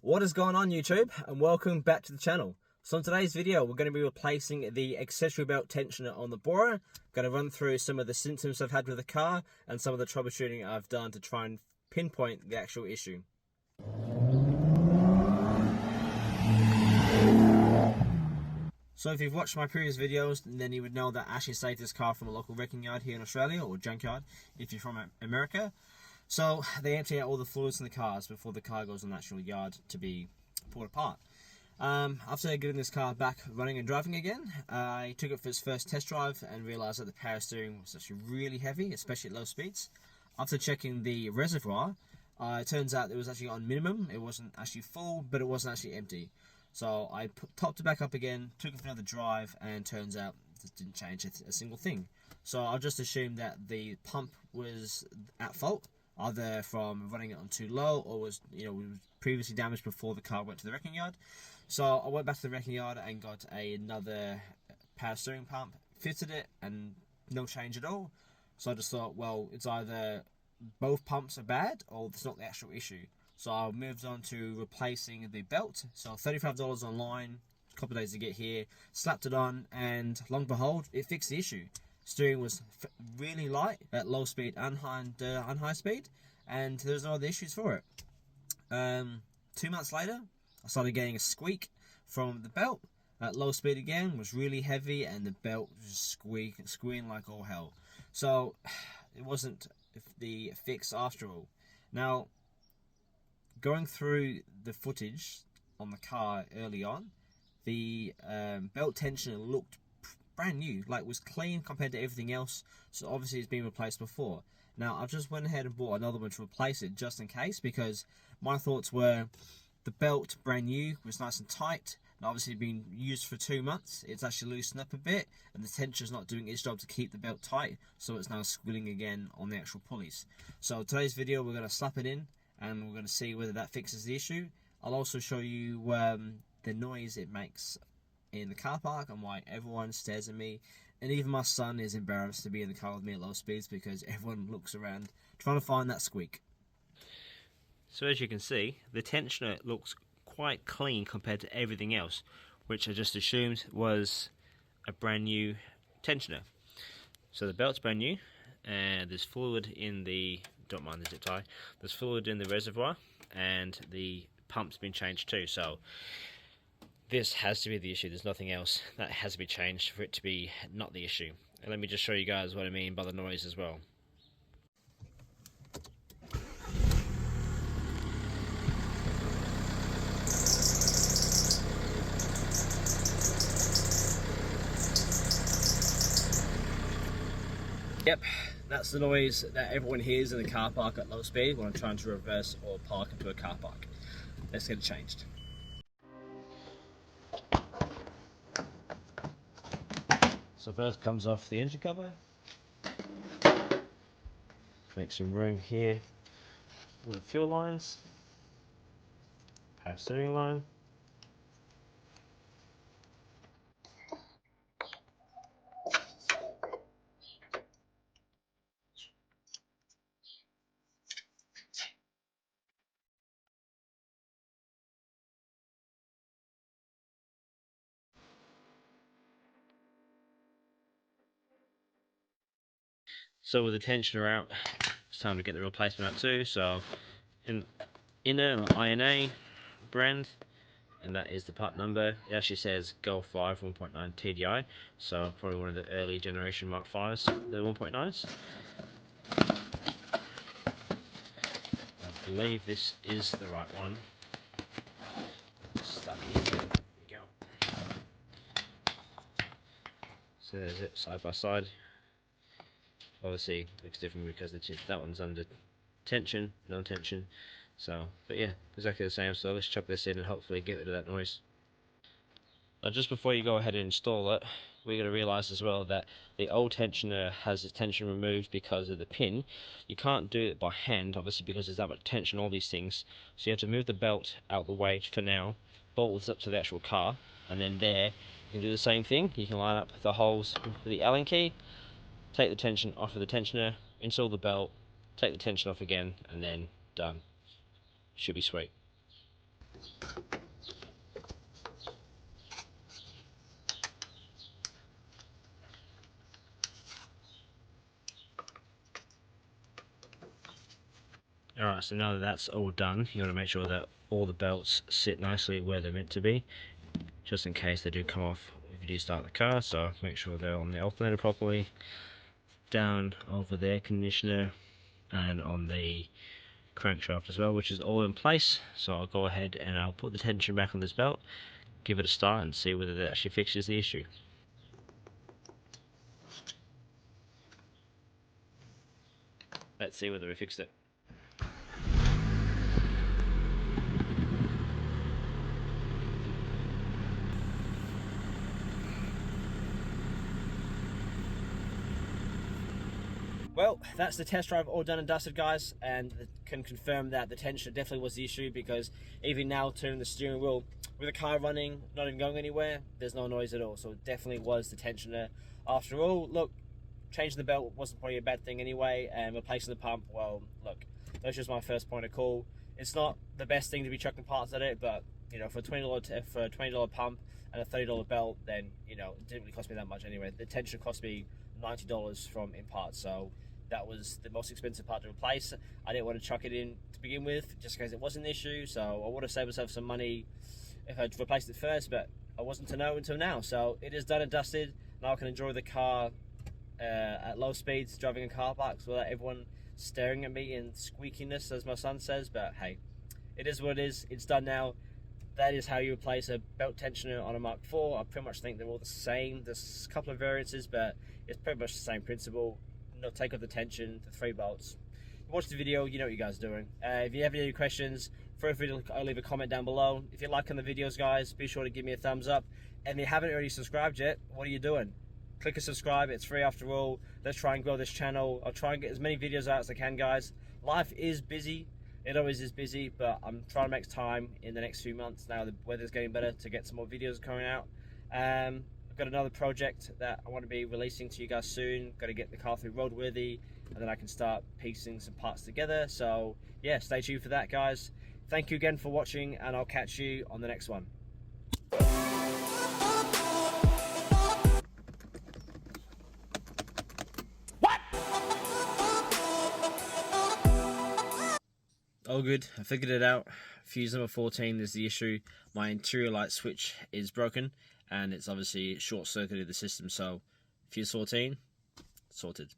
What is going on YouTube, and welcome back to the channel. So in today's video we're going to be replacing the accessory belt tensioner on the Bora. Going to run through some of the symptoms I've had with the car and some of the troubleshooting I've done to try and pinpoint the actual issue. So if you've watched my previous videos, then you would know that I actually saved this car from a local wrecking yard here in Australia, or junkyard if you're from America. So they empty out all the fluids in the cars before the car goes on the actual yard to be pulled apart. After getting this car back running and driving again, I took it for its first test drive and realised that the power steering was actually really heavy, especially at low speeds. After checking the reservoir, it turns out it was actually on minimum. It wasn't actually full, but it wasn't actually empty. So I topped it back up again, took it for another drive, and turns out it didn't change a single thing. So I'll just assume that the pump was at fault, either from running it on too low or was previously damaged before the car went to the wrecking yard. So I went back to the wrecking yard and got another power steering pump, fitted it, and no change at all. So I just thought, well, it's either both pumps are bad or it's not the actual issue. So I moved on to replacing the belt. So $35 online, a couple of days to get here, slapped it on, and long and behold, it fixed the issue. Steering was really light at low speed and high speed, and there was no other issues for it. 2 months later, I started getting a squeak from the belt. At low speed again, was really heavy, and the belt was squealing like all hell. So it wasn't the fix after all. Now, going through the footage on the car early on, the belt tensioner looked brand new, like was clean compared to everything else, so obviously it's been replaced before. Now I've just went ahead and bought another one to replace it just in case, because my thoughts were the belt brand new was nice and tight, and obviously been used for 2 months. It's actually loosened up a bit, and the tensioner's not doing its job to keep the belt tight, so it's now squealing again on the actual pulleys. So today's video we're going to slap it in and we're going to see whether that fixes the issue. I'll also show you the noise it makes in the car park and why everyone stares at me, and even my son is embarrassed to be in the car with me at low speeds because everyone looks around trying to find that squeak. So as you can see, the tensioner looks quite clean compared to everything else, which I just assumed was a brand new tensioner. So the belt's brand new, and there's fluid in the, don't mind the zip tie, there's fluid in the reservoir, and the pump's been changed too. So this has to be the issue. There's nothing else that has to be changed for it to be not the issue. And let me just show you guys what I mean by the noise as well. Yep, that's the noise that everyone hears in the car park at low speed when I'm trying to reverse or park into a car park. Let's get it changed. So first comes off the engine cover. Make some room here with the fuel lines, power steering line. So with the tensioner out, it's time to get the replacement out too. So in inner INA brand, and that is the part number. It actually says Go 5 1.9 TDI, so probably one of the early generation Mark 5s, the 1.9s. I believe this is the right one. Stuck in. There we go. So there's it side by side. Obviously looks different because that one's under tension, no tension. So, but yeah, exactly the same. So let's chuck this in and hopefully get rid of that noise. Now just before you go ahead and install it, we're going to realise as well that the old tensioner has its tension removed because of the pin. You can't do it by hand, obviously, because there's that much tension, all these things. So you have to move the belt out of the way for now, bolt this up to the actual car, and then there you can do the same thing. You can line up the holes with the Allen key, take the tension off of the tensioner, install the belt, take the tension off again, and then done. Should be sweet. Right, so now that that's all done, you want to make sure that all the belts sit nicely where they're meant to be, just in case they do come off if you do start the car. So make sure they're on the alternator properly, down over the air conditioner, and on the crankshaft as well, which is all in place. So I'll go ahead and I'll put the tension back on this belt, give it a start, and see whether that actually fixes the issue. Let's see whether we fixed it. Well, that's the test drive all done and dusted, guys, and can confirm that the tensioner definitely was the issue, because even now turning the steering wheel with the car running, not even going anywhere, there's no noise at all. So it definitely was the tensioner. After all, look, changing the belt wasn't probably a bad thing anyway, and replacing the pump, well, look, that's just my first point of call. It's not the best thing to be chucking parts at it, but you know, for a $20 pump and a $30 belt, then you know, it didn't really cost me that much anyway. The tensioner cost me $90 from in parts, so that was the most expensive part to replace. I didn't want to chuck it in to begin with, just in case it was an issue. So I would have saved myself some money if I'd replaced it first, but I wasn't to know until now. So it is done and dusted. Now I can enjoy the car at low speeds, driving in car parks without everyone staring at me in squeakiness, as my son says. But hey, it is what it is. It's done now. That is how you replace a belt tensioner on a Mark IV. I pretty much think they're all the same. There's a couple of variances, but it's pretty much the same principle. No, take off the tension, the 3 bolts. You watch the video, you know what you guys are doing. If you have any questions, feel free to leave a comment down below. If you're liking the videos, guys, be sure to give me a thumbs up. And if you haven't already subscribed yet, what are you doing? Click a subscribe, it's free after all. Let's try and grow this channel. I'll try and get as many videos out as I can, guys. Life is busy. It always is busy, but I'm trying to make time in the next few months, now the weather's getting better, to get some more videos coming out. I've got another project that I want to be releasing to you guys soon. Got to get the car through roadworthy, and then I can start piecing some parts together. So yeah, stay tuned for that, guys. Thank you again for watching, and I'll catch you on the next one. All good, I figured it out. Fuse number 14 is the issue. My interior light switch is broken, and it's obviously short-circuited the system, so fuse 14, sorted.